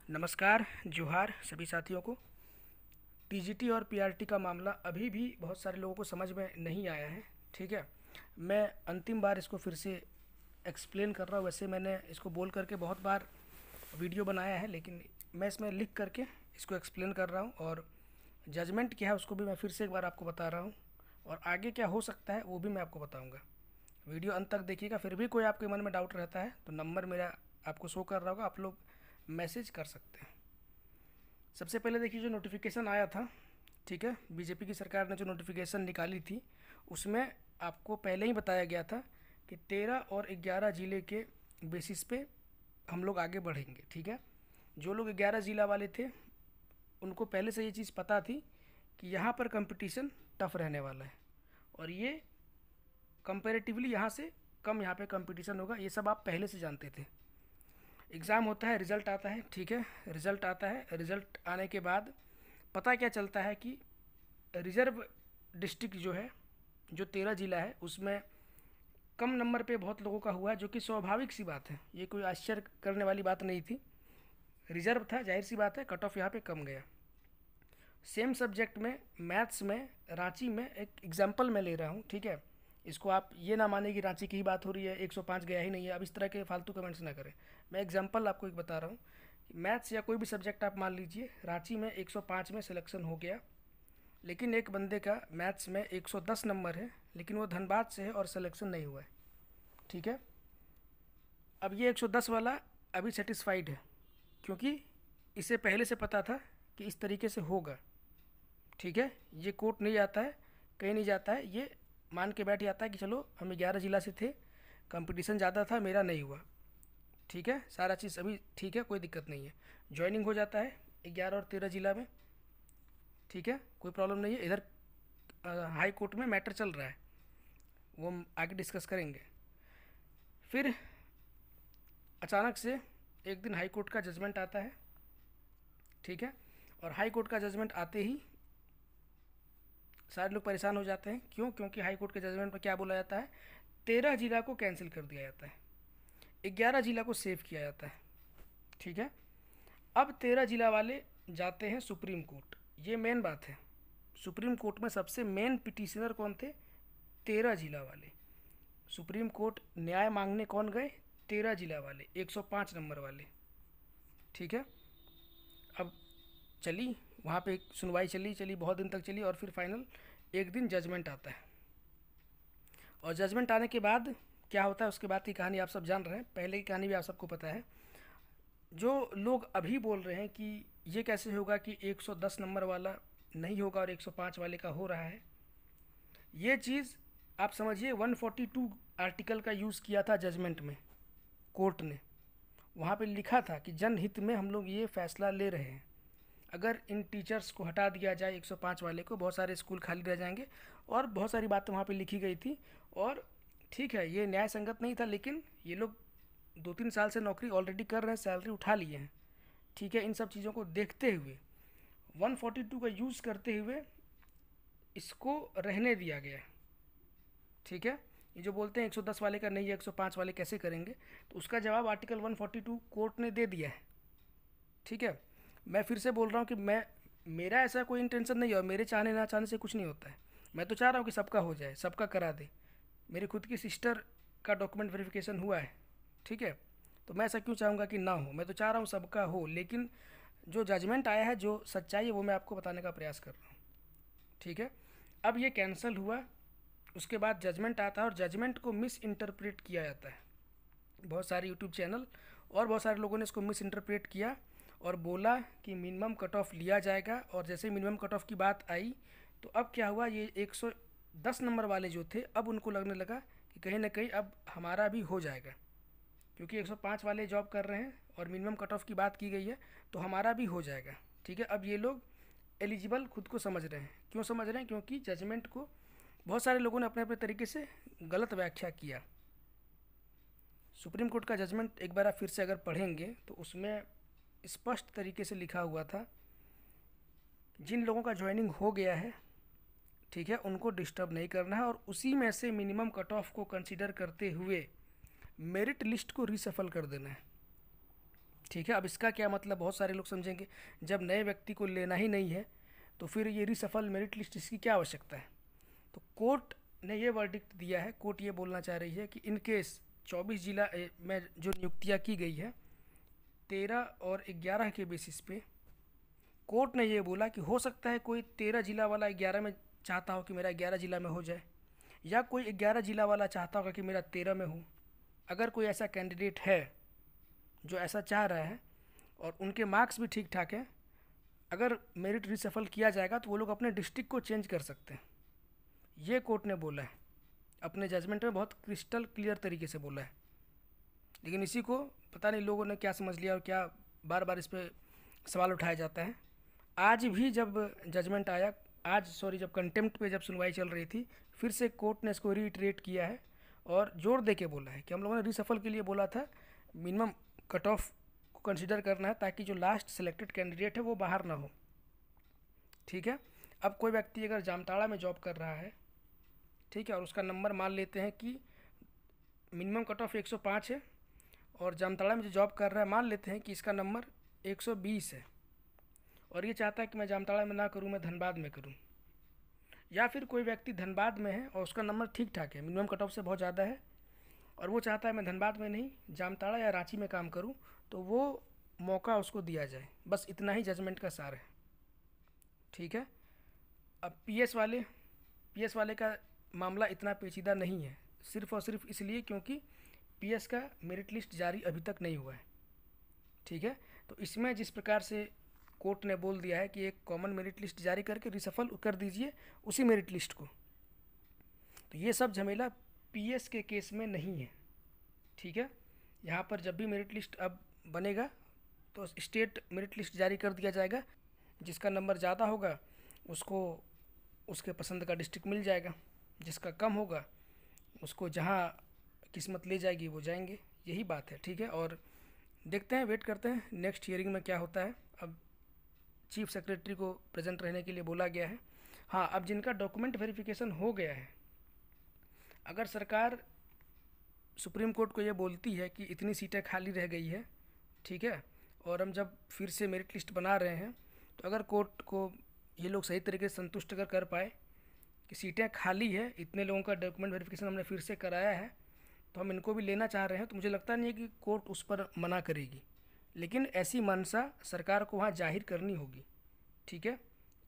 नमस्कार, जोहार सभी साथियों को। टीजीटी और पीआरटी का मामला अभी भी बहुत सारे लोगों को समझ में नहीं आया है। ठीक है, मैं अंतिम बार इसको फिर से एक्सप्लेन कर रहा हूँ। वैसे मैंने इसको बोल करके बहुत बार वीडियो बनाया है, लेकिन मैं इसमें लिख करके इसको एक्सप्लेन कर रहा हूँ, और जजमेंट क्या है उसको भी मैं फिर से एक बार आपको बता रहा हूँ, और आगे क्या हो सकता है वो भी मैं आपको बताऊँगा। वीडियो अंत तक देखिएगा। फिर भी कोई आपके मन में डाउट रहता है तो नंबर मेरा आपको शो कर रहा होगा, आप लोग मैसेज कर सकते हैं। सबसे पहले देखिए, जो नोटिफिकेशन आया था, ठीक है, बीजेपी की सरकार ने जो नोटिफिकेशन निकाली थी उसमें आपको पहले ही बताया गया था कि 13 और 11 ज़िले के बेसिस पे हम लोग आगे बढ़ेंगे। ठीक है, जो लोग 11 ज़िला वाले थे उनको पहले से ये चीज़ पता थी कि यहाँ पर कंपटीशन टफ रहने वाला है, और ये कंपेरेटिवली यहाँ से कम यहाँ पे कंपटीशन होगा। ये सब आप पहले से जानते थे। एग्ज़ाम होता है, रिज़ल्ट आता है, ठीक है, रिज़ल्ट आता है। रिज़ल्ट आने के बाद पता क्या चलता है कि रिज़र्व डिस्ट्रिक्ट जो है, जो 13 ज़िला है, उसमें कम नंबर पे बहुत लोगों का हुआ है, जो कि स्वाभाविक सी बात है। ये कोई आश्चर्य करने वाली बात नहीं थी। रिज़र्व था, जाहिर सी बात है, कट ऑफ यहाँ पे कम गया। सेम सब्जेक्ट में मैथ्स में रांची में, एक एग्जाम्पल मैं ले रहा हूँ, ठीक है, इसको आप ये ना माने कि रांची की ही बात हो रही है, 105 गया ही नहीं है। अब इस तरह के फालतू कमेंट्स ना करें। मैं एग्जाम्पल आपको एक बता रहा हूँ कि मैथ्स या कोई भी सब्जेक्ट आप मान लीजिए, रांची में 105 में सिलेक्शन हो गया, लेकिन एक बंदे का मैथ्स में 110 नंबर है, लेकिन वो धनबाद से है और सिलेक्शन नहीं हुआ है। ठीक है, अब ये 110 वाला अभी सेटिस्फाइड है, क्योंकि इसे पहले से पता था कि इस तरीके से होगा। ठीक है, ये कोर्ट नहीं जाता है, कहीं नहीं जाता है, ये मान के बैठ जाता है कि चलो हम 11 ज़िला से थे, कंपटीशन ज़्यादा था, मेरा नहीं हुआ। ठीक है, सारा चीज़ अभी ठीक है, कोई दिक्कत नहीं है। ज्वाइनिंग हो जाता है 11 और 13 ज़िला में। ठीक है, कोई प्रॉब्लम नहीं है। इधर हाई कोर्ट में मैटर चल रहा है, वो हम आगे डिस्कस करेंगे। फिर अचानक से एक दिन हाई कोर्ट का जजमेंट आता है। ठीक है, और हाई कोर्ट का जजमेंट आते ही सारे लोग परेशान हो जाते हैं। क्यों? क्योंकि हाई कोर्ट के जजमेंट में क्या बोला जाता है, 13 ज़िला को कैंसिल कर दिया जाता है, 11 ज़िला को सेव किया जाता है। ठीक है, अब 13 ज़िला वाले जाते हैं सुप्रीम कोर्ट। ये मेन बात है, सुप्रीम कोर्ट में सबसे मेन पिटिशनर कौन थे? 13 ज़िला वाले। सुप्रीम कोर्ट न्याय मांगने कौन गए? 13 ज़िला वाले, 105 नंबर वाले। ठीक है, अब चली वहाँ पे सुनवाई, चली बहुत दिन तक चली, और फिर फाइनल एक दिन जजमेंट आता है। और जजमेंट आने के बाद क्या होता है, उसके बाद की कहानी आप सब जान रहे हैं, पहले की कहानी भी आप सबको पता है। जो लोग अभी बोल रहे हैं कि ये कैसे होगा कि 110 नंबर वाला नहीं होगा और 105 वाले का हो रहा है, ये चीज़ आप समझिए 142 आर्टिकल का यूज़ किया था जजमेंट में कोर्ट ने। वहाँ पे लिखा था कि जनहित में हम लोग ये फैसला ले रहे हैं, अगर इन टीचर्स को हटा दिया जाए 105 वाले को, बहुत सारे स्कूल खाली रह जाएंगे, और बहुत सारी बातें वहाँ पे लिखी गई थी। और ठीक है, ये न्याय संगत नहीं था, लेकिन ये लोग 2-3 साल से नौकरी ऑलरेडी कर रहे हैं, सैलरी उठा लिए हैं। ठीक है, इन सब चीज़ों को देखते हुए 142 का यूज़ करते हुए इसको रहने दिया गया। ठीक है, ये जो बोलते हैं 110 वाले का नहीं है, 105 वाले कैसे करेंगे, तो उसका जवाब आर्टिकल 142 कोर्ट ने दे दिया है। ठीक है, मैं फिर से बोल रहा हूँ कि मेरा ऐसा कोई इंटेंशन नहीं है, और मेरे चाहने ना चाहने से कुछ नहीं होता है। मैं तो चाह रहा हूँ कि सबका हो जाए, सबका करा दे। मेरी खुद की सिस्टर का डॉक्यूमेंट वेरिफिकेशन हुआ है। ठीक है, तो मैं ऐसा क्यों चाहूँगा कि ना हो? मैं तो चाह रहा हूँ सबका हो, लेकिन जो जजमेंट आया है, जो सच्चाई है, वो मैं आपको बताने का प्रयास कर रहा हूँ। ठीक है, अब ये कैंसिल हुआ, उसके बाद जजमेंट आता है, और जजमेंट को मिस इंटरप्रेट किया जाता है। बहुत सारे यूट्यूब चैनल और बहुत सारे लोगों ने इसको मिस इंटरप्रेट किया और बोला कि मिनिमम कट ऑफ लिया जाएगा। और जैसे ही मिनिमम कट ऑफ की बात आई, तो अब क्या हुआ, ये 110 नंबर वाले जो थे, अब उनको लगने लगा कि कहीं ना कहीं अब हमारा भी हो जाएगा, क्योंकि 105 वाले जॉब कर रहे हैं और मिनिमम कट ऑफ की बात की गई है, तो हमारा भी हो जाएगा। ठीक है, अब ये लोग एलिजिबल खुद को समझ रहे हैं। क्यों समझ रहे हैं? क्योंकि जजमेंट को बहुत सारे लोगों ने अपने अपने तरीके से गलत व्याख्या किया। सुप्रीम कोर्ट का जजमेंट एक बार आप फिर से अगर पढ़ेंगे तो उसमें स्पष्ट तरीके से लिखा हुआ था, जिन लोगों का ज्वाइनिंग हो गया है, ठीक है, उनको डिस्टर्ब नहीं करना है, और उसी में से मिनिमम कट ऑफ को कंसीडर करते हुए मेरिट लिस्ट को रीसफल कर देना है। ठीक है। अब इसका क्या मतलब, बहुत सारे लोग समझेंगे जब नए व्यक्ति को लेना ही नहीं है तो फिर ये रिसफल मेरिट लिस्ट इसकी क्या आवश्यकता है। तो कोर्ट ने ये वर्डिक्ट दिया है, कोर्ट ये बोलना चाह रही है कि इन केस 24 जिला में जो नियुक्तियाँ की गई है 13 और 11 के बेसिस पे, कोर्ट ने ये बोला कि हो सकता है कोई 13 जिला वाला 11 में चाहता हो कि मेरा 11 जिला में हो जाए, या कोई 11 जिला वाला चाहता होगा कि मेरा 13 में हो। अगर कोई ऐसा कैंडिडेट है जो ऐसा चाह रहा है और उनके मार्क्स भी ठीक ठाक हैं, अगर मेरिट रिसफल किया जाएगा तो वो लोग अपने डिस्ट्रिक्ट को चेंज कर सकते हैं। ये कोर्ट ने बोला है, अपने जजमेंट में बहुत क्रिस्टल क्लियर तरीके से बोला है। लेकिन इसी को पता नहीं लोगों ने क्या समझ लिया और क्या बार बार इस पर सवाल उठाया जाता है। आज भी जब जजमेंट आया, जब कंटेम्प्ट पे जब सुनवाई चल रही थी, फिर से कोर्ट ने इसको रीइटरेट किया है और जोर दे के बोला है कि हम लोगों ने रिसफल के लिए बोला था, मिनिमम कट ऑफ को कंसिडर करना है ताकि जो लास्ट सेलेक्टेड कैंडिडेट है वो बाहर ना हो। ठीक है। अब कोई व्यक्ति अगर जामताड़ा में जॉब कर रहा है, ठीक है, और उसका नंबर मान लेते हैं कि मिनिमम कट ऑफ 105 है, और जामताड़ा में जो जॉब कर रहा है मान लेते हैं कि इसका नंबर 120 है, और ये चाहता है कि मैं जामताड़ा में ना करूं, मैं धनबाद में करूं। या फिर कोई व्यक्ति धनबाद में है और उसका नंबर ठीक ठाक है, मिनिमम कट ऑफ से बहुत ज़्यादा है, और वो चाहता है मैं धनबाद में नहीं जामताड़ा या रांची में काम करूं, तो वो मौका उसको दिया जाए। बस इतना ही जजमेंट का सार है। ठीक है। अब पीएस वाले का मामला इतना पेचीदा नहीं है, सिर्फ और सिर्फ इसलिए क्योंकि पीएस का मेरिट लिस्ट जारी अभी तक नहीं हुआ है। ठीक है। तो इसमें जिस प्रकार से कोर्ट ने बोल दिया है कि एक कॉमन मेरिट लिस्ट जारी करके रिसफल कर दीजिए उसी मेरिट लिस्ट को, तो ये सब झमेला पीएस के केस में नहीं है। ठीक है। यहाँ पर जब भी मेरिट लिस्ट अब बनेगा तो स्टेट मेरिट लिस्ट जारी कर दिया जाएगा, जिसका नंबर ज़्यादा होगा उसको उसके पसंद का डिस्ट्रिक्ट मिल जाएगा, जिसका कम होगा उसको जहाँ किस्मत ले जाएगी वो जाएंगे। यही बात है। ठीक है। और देखते हैं, वेट करते हैं नेक्स्ट हियरिंग में क्या होता है। अब चीफ सेक्रेटरी को प्रेजेंट रहने के लिए बोला गया है। हाँ, अब जिनका डॉक्यूमेंट वेरिफिकेशन हो गया है, अगर सरकार सुप्रीम कोर्ट को ये बोलती है कि इतनी सीटें खाली रह गई है, ठीक है, और हम जब फिर से मेरिट लिस्ट बना रहे हैं, तो अगर कोर्ट को ये लोग सही तरीके से संतुष्ट अगर कर पाए कि सीटें खाली है, इतने लोगों का डॉक्यूमेंट वेरिफिकेशन हमने फिर से कराया है, तो हम इनको भी लेना चाह रहे हैं, तो मुझे लगता नहीं है कि कोर्ट उस पर मना करेगी। लेकिन ऐसी मंशा सरकार को वहाँ जाहिर करनी होगी। ठीक है।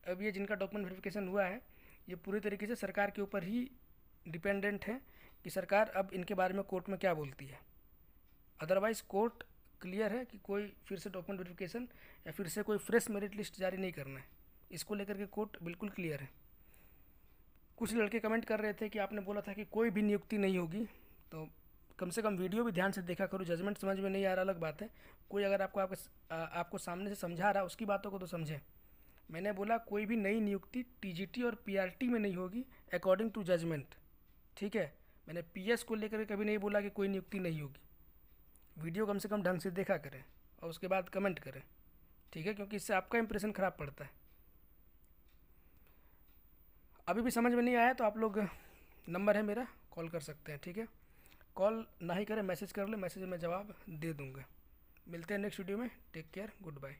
अब ये जिनका डॉक्यूमेंट वेरिफिकेशन हुआ है, ये पूरी तरीके से सरकार के ऊपर ही डिपेंडेंट है कि सरकार अब इनके बारे में कोर्ट में क्या बोलती है। अदरवाइज़ कोर्ट क्लियर है कि कोई फिर से डॉक्यूमेंट वेरिफिकेशन या फिर से कोई फ्रेश मेरिट लिस्ट जारी नहीं करना है। इसको लेकर के कोर्ट बिल्कुल क्लियर है। कुछ लड़के कमेंट कर रहे थे कि आपने बोला था कि कोई भी नियुक्ति नहीं होगी, तो कम से कम वीडियो भी ध्यान से देखा करो। जजमेंट समझ में नहीं आ रहा अलग बात है, कोई अगर आपको सामने से समझा रहा उसकी बातों को तो समझें। मैंने बोला कोई भी नई नियुक्ति टीजीटी और पीआरटी में नहीं होगी अकॉर्डिंग टू जजमेंट। ठीक है। मैंने पीएस को लेकर कभी नहीं बोला कि कोई नियुक्ति नहीं होगी। वीडियो कम से कम ढंग से देखा करें और उसके बाद कमेंट करें। ठीक है, क्योंकि इससे आपका इंप्रेशन ख़राब पड़ता है। अभी भी समझ में नहीं आया तो आप लोग, नंबर है मेरा, कॉल कर सकते हैं। ठीक है। कॉल ना ही करें, मैसेज कर ले, मैसेज में जवाब दे दूँगा। मिलते हैं नेक्स्ट वीडियो में। Take care, good bye.